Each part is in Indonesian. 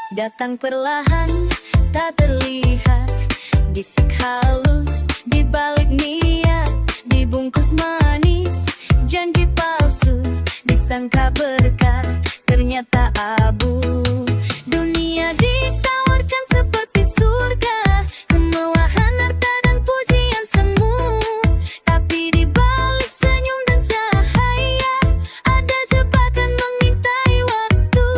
Datang perlahan, tak terlihat, bisik halus di balik niat, dibungkus manis, janji palsu, disangka berkah, ternyata abu. Dunia ditawarkan seperti surga, kemewahan, harta dan pujian semu, tapi di balik senyum dan cahaya ada jebakan mengintai waktu.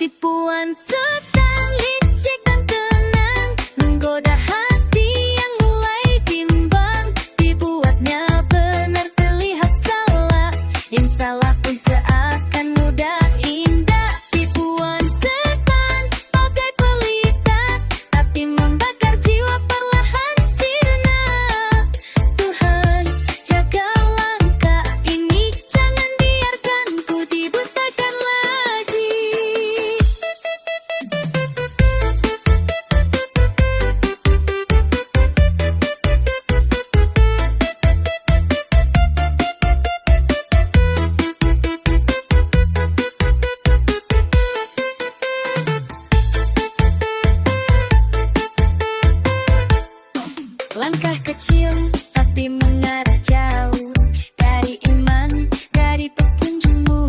Tipuan setan licik dan tenang, menggoda hati yang mulai bimbang, dibuatnya benar terlihat salah, yang salah pun seakan mudah indah. Tipuan setan bagai pelita, tapi membakar jiwa perlahan sirna. Tuhan, jaga langkah ini, jangan biarkan ku dibutakan lagi. Langkah kecil tapi mengarah jauh dari iman, dari petunjukmu.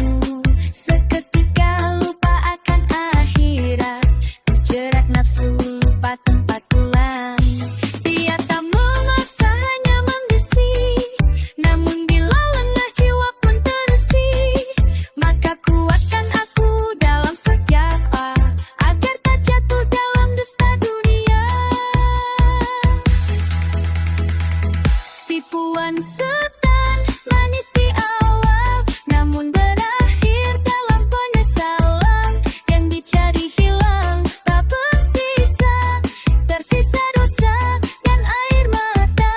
Seketika lupa akan akhirat, terjerat nafsu, lupa tempat pulang. Dia tak memaksa, hanya membisik, namun bila lengah jiwa pun terusik, maka kuatkan aku dalam setiap agar tak jatuh dalam dusta dunia. Tipuan setan manis di awal, namun berakhir dalam penyesalan. Yang dicari hilang, tak bersisa, tersisa dosa dan air mata.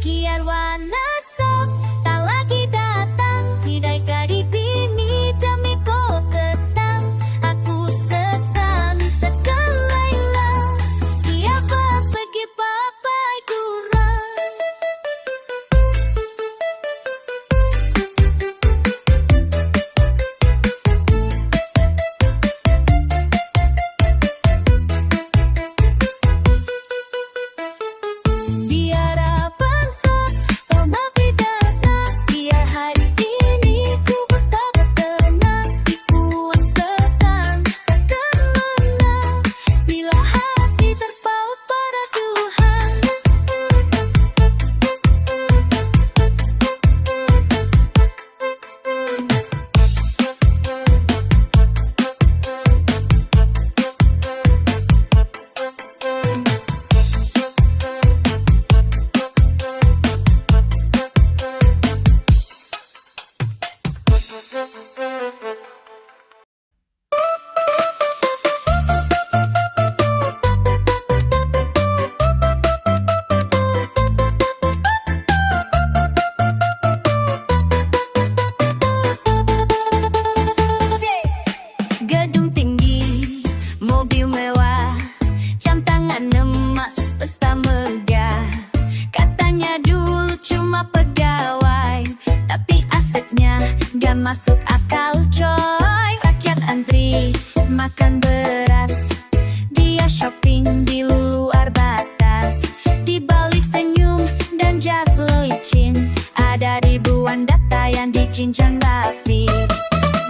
Kiar warna sok tak lagi datang, hidai kari bini demi kau ketang. Aku setan Laila, siapa pergi papai kurang. Biar bangsa kau maafkan datang, biar hari ini ku betapa tenang. Tipuan setan takkan menang bila hati terpaut pada Tuhan. Gedung tinggi, mobil mewah, jam tangan emas, pesta megah. Katanya dulu cuma pegawai, tapi asetnya gak masuk akal coy. Rakyat antri makan beras, dia shopping di luar batas. Di balik senyum dan jas licin, ada ribuan data yang dicincang rapi.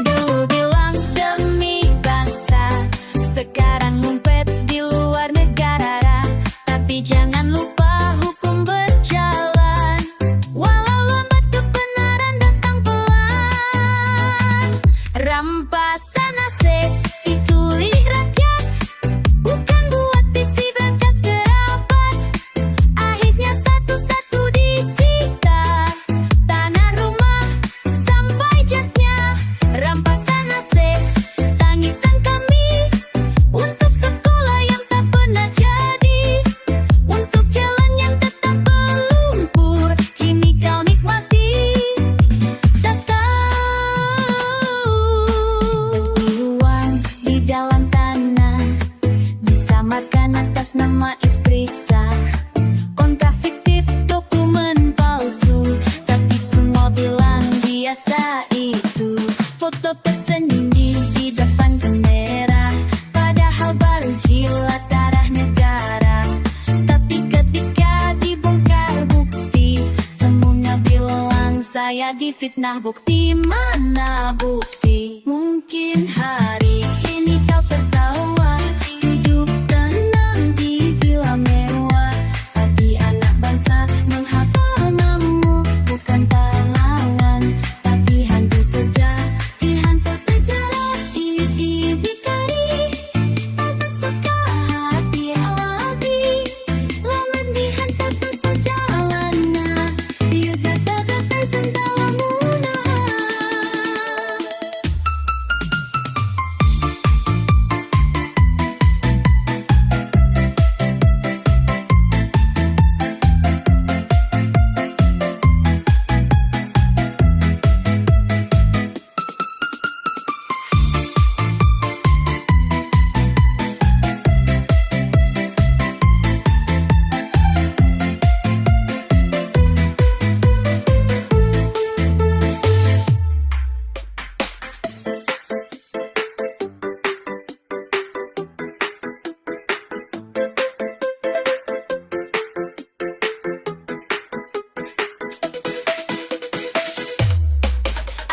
Dulu bilang demi bangsa, sekarang ngumpet di luar negara. Tapi jangan lupa hukum berjalan, walau lambat kebenaran datang pelan. Rampasan aset itu difitnah, bukti mana bukti? Mungkin hari ini kau tertawa, hidup tenang di villa mewah, tapi anak bangsa menghafal namamu bukan pahlawan, tapi hantu sejarah, hantu sejarah di bikari. Apa suka hati awabi, lawan dihantar ke sejalannya, dia kata tersendala munah.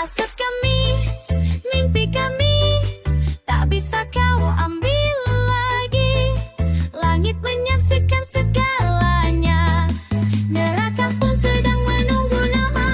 Aset kami, mimpi kami, tak bisa kau ambil lagi. Langit menyaksikan segalanya, neraka pun sedang menunggu nama.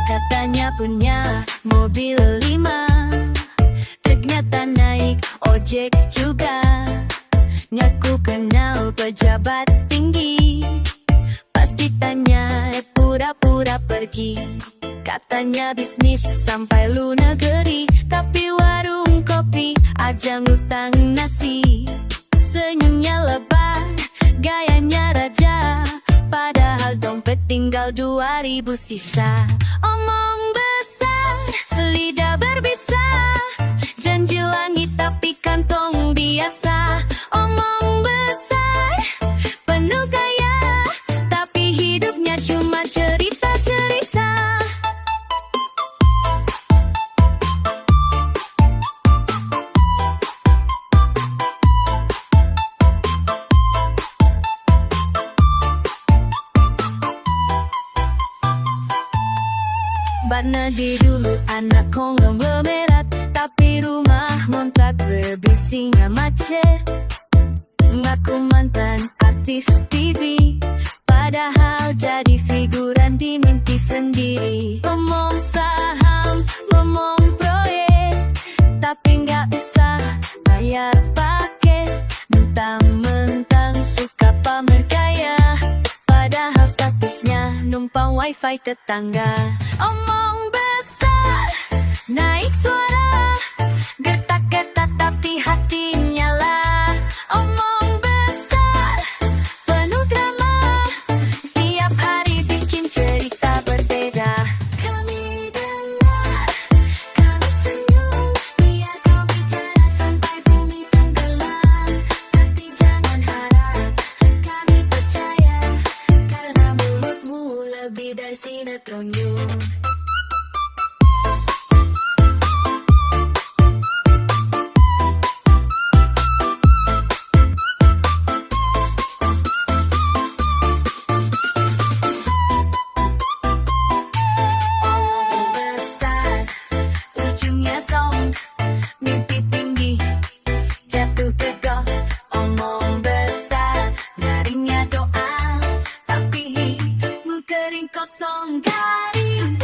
Katanya punya mobil 5, ternyata naik ojek juga. Ngaku kenal pejabat tinggi, pas ditanya pura-pura pergi. Katanya bisnis sampai luar negeri, tapi warung kopi aja ngutang nasi. Senyumnya lebar, gayanya raja, padahal dompet tinggal 2.000 sisa. Omong besar, lidah berbisa, janji langit tapi kantong biasa. Omong besar, penuh gaya, tapi hidupnya cuma cerita-cerita. Bana di dulu anak konglomerat, tapi rumah ngontrak berbisingnya macet. Ngaku mantan artis TV, padahal jadi figuran di mimpi sendiri. Ngomong saham, ngomong proyek, tapi nggak bisa bayar paket. Mentang-mentang suka pamer kaya, padahal statusnya numpang wifi tetangga. Omong besar, naik suara, gertak-gertak tapi hatinya lah. Omong besar, penuh drama, tiap hari bikin cerita berbeda. Kami dengar, kami senyum, biar kau bicara sampai bumi tenggelam. Tapi jangan harap kami percaya, karena mulutmu lebih dari sinetron you. Omong besar, ujungnya song, mimpi tinggi, jatuh ke got. Omong besar, nyaringnya doa, tapi hidupmu kering kosong garing.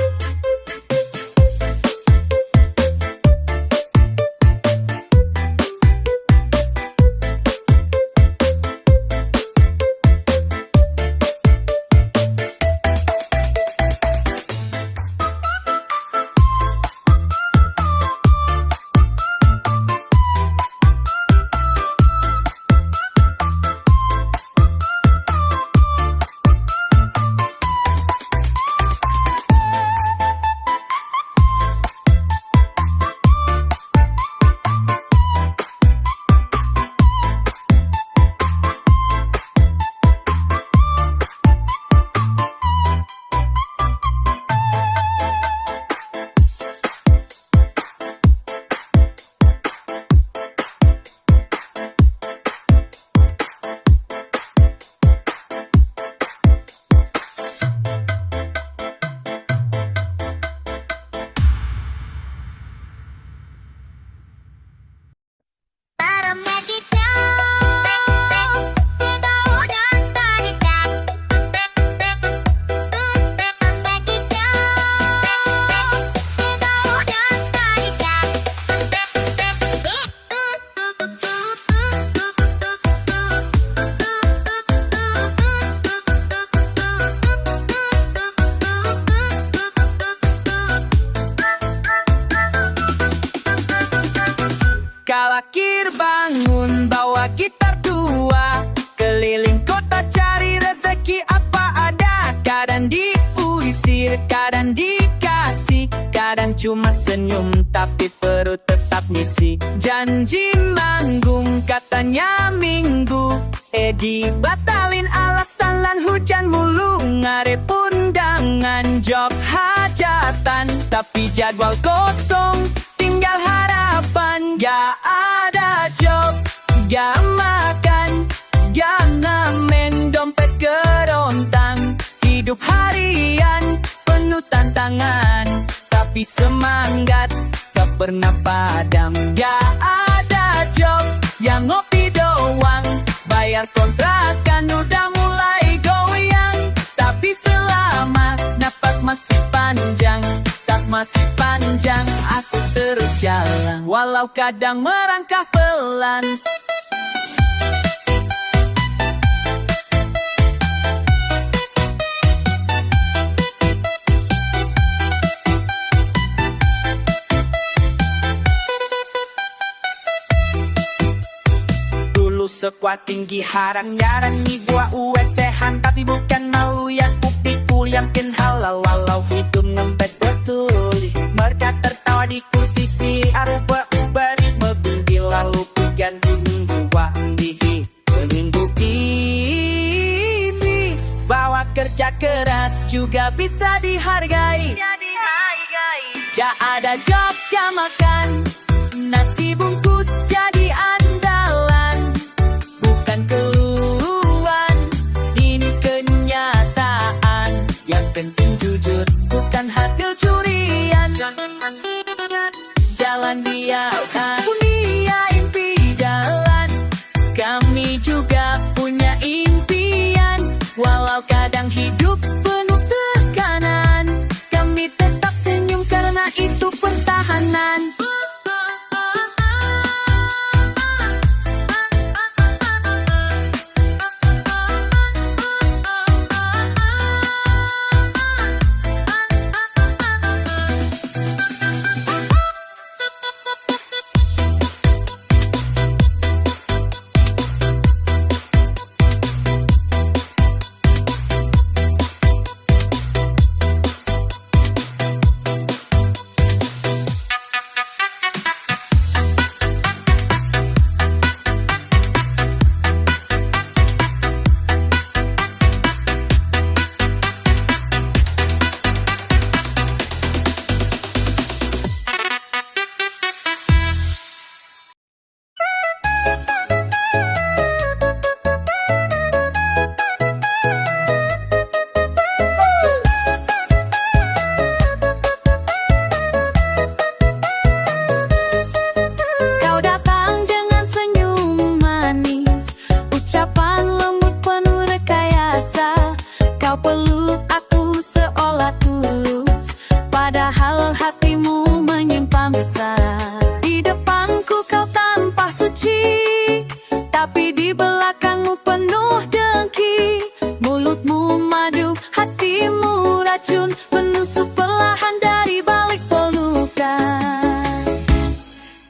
janji kasih, kadang cuma senyum tapi perut tetap ngisi. Janji manggung katanya minggu, dibatalin alasan lan hujan mulu. Ngarep undangan job hajatan, tapi jadwal kosong tinggal harapan. Gak ada job, gak makan, gak ngamen, dompet kerontang. Hidup harian penuh tantangan, tapi semangat gak pernah padam. Gak ada job yang ngopi doang, bayar kontrakan udah mulai goyang. Tapi selama napas masih panjang, tas masih panjang, aku terus jalan, walau kadang merangkak pelan. Sekuat tinggi harang-nyarangi gua UEC-han, tapi bukan malu yang bukti yakin halal. Walau hidup ngempet betul, mereka tertawa di kursi si aruba ubari mebungki. Lalu ganti gua dihi menunggu ini, bahwa kerja keras juga bisa dihargai. Ja ada job gak makan, nasi bungkus jadi andalan. Bukan keluhan, ini kenyataan. Yang penting jujur, bukan hasil curian. Jalan biarkan punya impi jalan, kami juga punya impian. Walau kadang hidup penuh tekanan, kami tetap senyum karena itu pertahanan.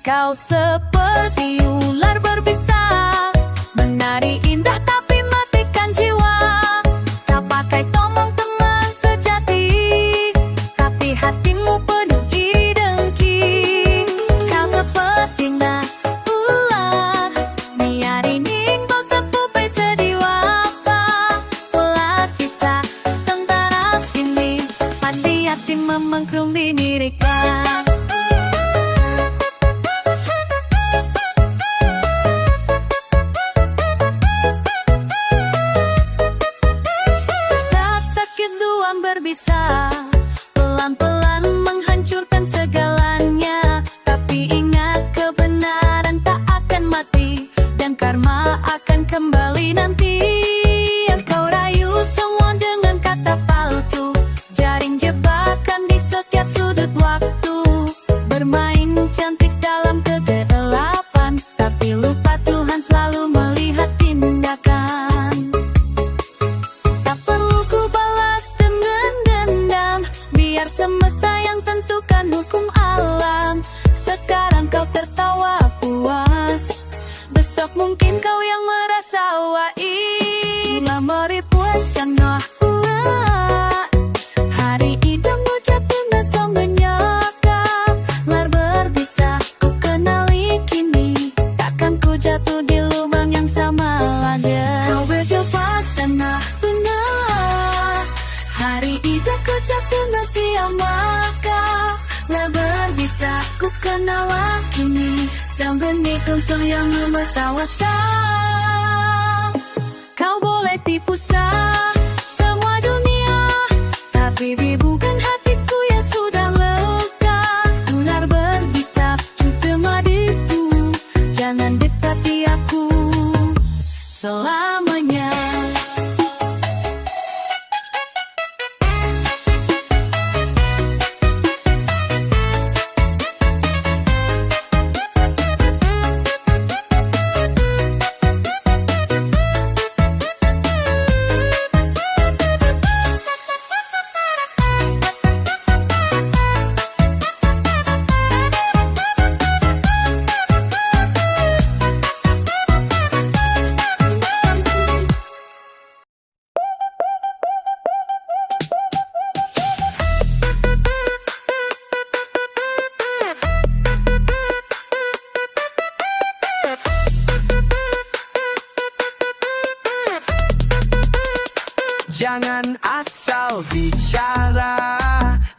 Kau seperti ular berbisa, menari indah tapi matikan jiwa. Kau pakai tomong teman sejati, tapi hatimu penuh dengki. Kau seperti ular, miari ning bau sepupai sediwa apa. Ulah kisah tentara ini, hati-hati memengkrung di dirikan. Berbisa pelan-pelan menghancurkan segalanya, tapi ingat kebenaran tak akan mati dan karma akan kembali nanti. Kau rayu semua dengan kata palsu, jaring jebakan di setiap sudut waktu, bermain cantik dalam kegelapan, tapi lupa Tuhan selalu melihat tindakan. Semesta yang tentukan hukum alam. Sekarang kau tertawa puas, besok mungkin kau yang merasa wai. Mula meripuas yang hari idam ucap bisa ku kenal kini, dan benih tuntung yang membesawasta. Kau boleh tipu semua dunia, tapi bukan hatiku yang sudah lega. Ular berbisa juga madiku, jangan dekati aku selamanya. Jangan asal bicara,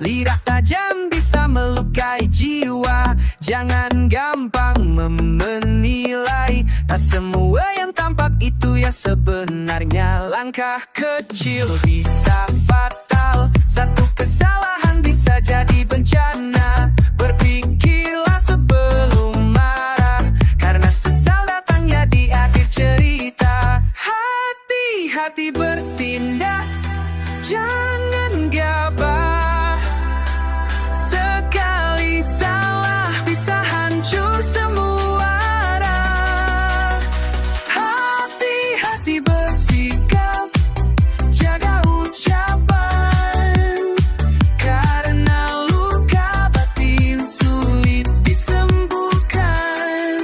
lidah tajam bisa melukai jiwa. Jangan gampang menilai, tak semua yang tampak itu yang sebenarnya. Langkah kecil bisa fatal, satu kesalahan bisa jadi bencana. Berpikirlah sebelum marah, karena sesal datangnya di akhir cerita. Hati-hati bertindak, jangan gabah. Sekali salah bisa hancur semua arah. Hati-hati bersikap, jaga ucapan, karena luka batin sulit disembuhkan.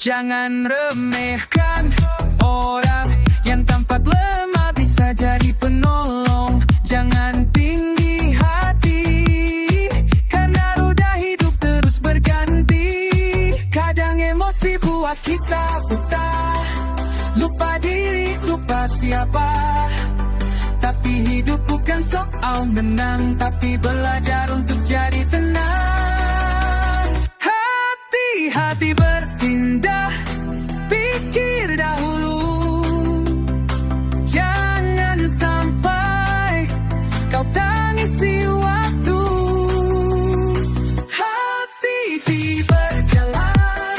Jangan remehkan orang yang tampak lemah bisa jadi penolong. Jangan tinggi hati, karena roda hidup terus berganti. Kadang emosi buat kita buta, lupa diri, lupa siapa. Tapi hidup bukan soal menang, tapi belajar untuk jadi tenang. Hati-hati bertindak, pikir dahulu, jangan sampai kau tangisi waktu. Hati-hati berjalan,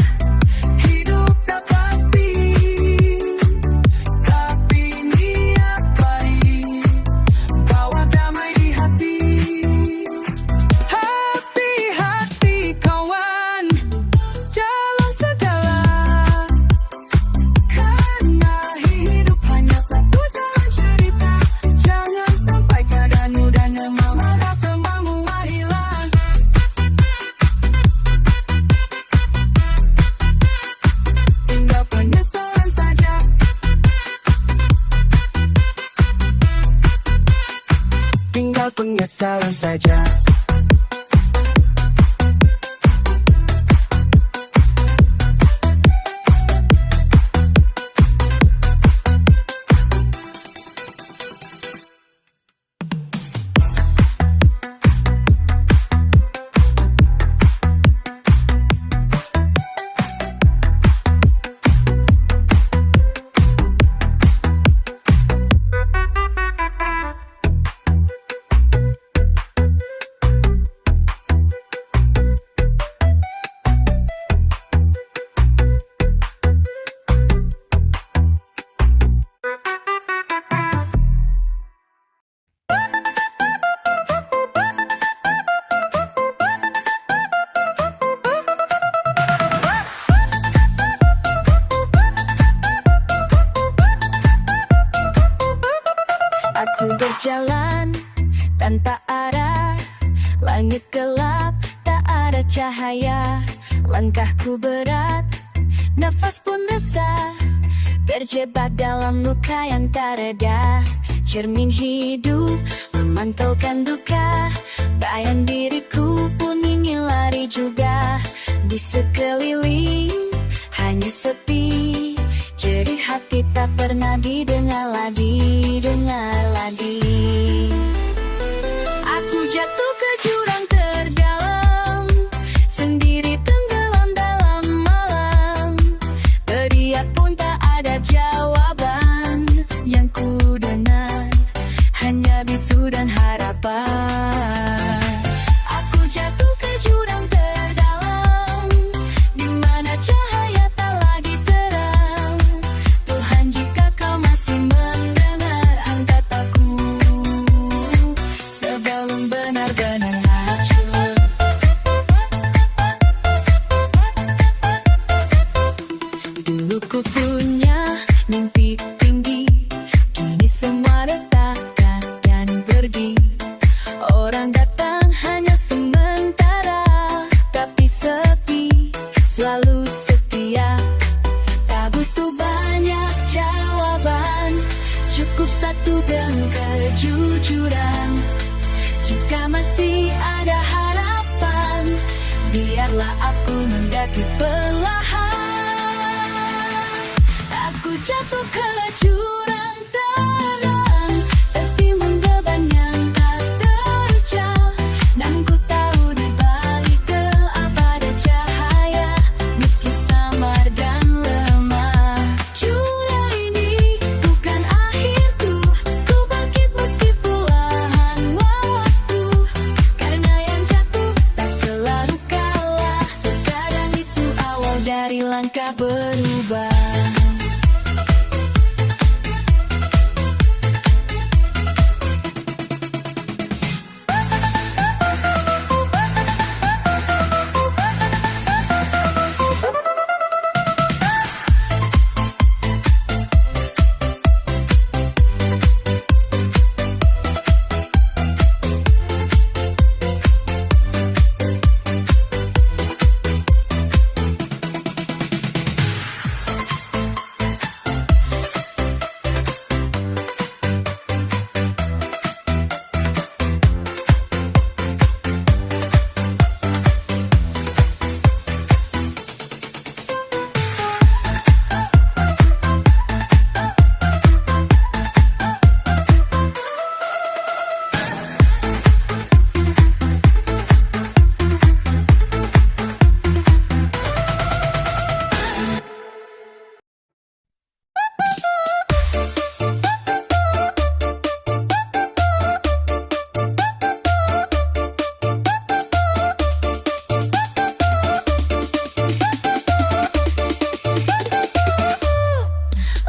hidup tak pasti, tapi niat baik bawa damai di hati. Hati-hati kawan dalam segala, karena hidup hanya satu jalan cerita. Jangan sampai keadaanmu dan membawa semua hilang. Tinggal penyesalan saja. Tinggal penyesalan saja. Aku berjalan tanpa arah, langit gelap, tak ada cahaya. Langkahku berat, nafas pun resah, terjebak dalam luka yang tak reda. Cermin hidup memantulkan duka, bayang diriku pun ingin lari juga. Di sekeliling hanya sepi, jadi hati tak pernah didengar lagi, dengar lagi. Aku jatuh ke jurang terdalam, tapi perlahan aku jatuh ke jurang terang, tertimbun beban yang tak terjal. Namun ku tahu di balik gelap ada cahaya, meski samar dan lemah. Jurang ini bukan akhirku, ku bangkit meski perlahan waktu. Karena yang jatuh tak selalu kalah, terkadang itu awal dari langkah berubah.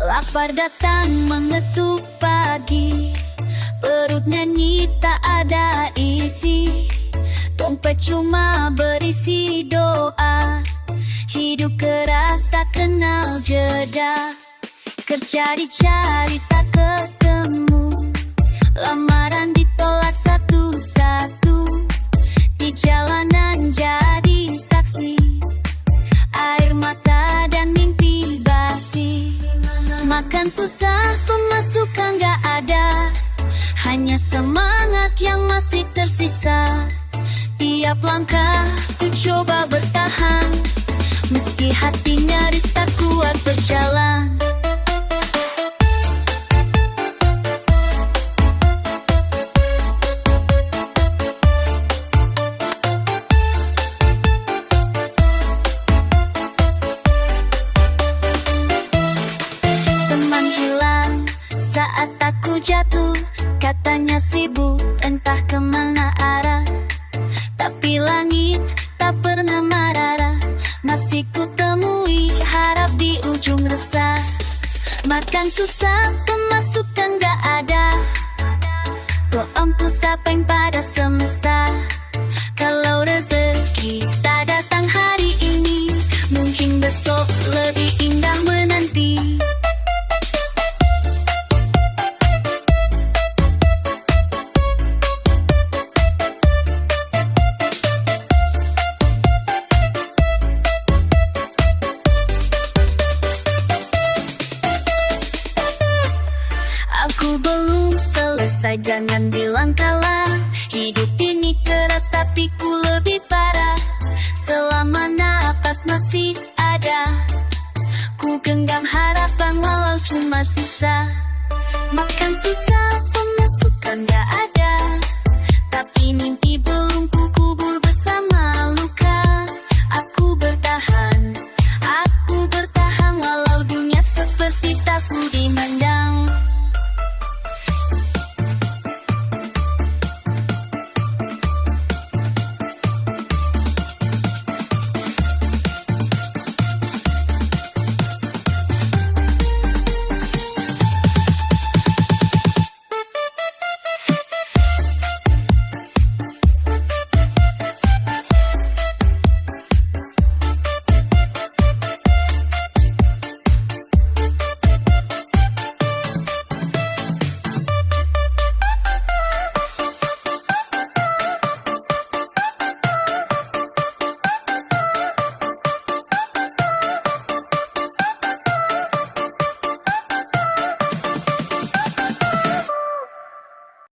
Lapar datang mengetuk pagi, perut nyanyi tak ada isi, dompet cuma berisi doa. Hidup keras tak kenal jeda, kerja dicari tak ketemu, lamaran ditolak satu-satu, di jalanan jadi saksi, air mata dan mimpi basi. Makan susah, pemasukan gak ada, hanya semangat yang masih tersisa. Tiap langkah ku coba bertahan, meski hati nyaris tak kuat berjalan. Saat aku jatuh, katanya sibuk entah kemana arah, tapi langit tak pernah marah, masih ku temui harap di ujung resah. Makan susah, pemasukan gak ada, doaku sampai pada semesta. Kalau rezeki tak datang hari ini, mungkin besok lebih indah menanti. Aku belum selesai, jangan bilang kalah. Hidup ini keras tapi ku lebih parah. Selama napas masih ada, ku genggam harapan walau cuma sisa.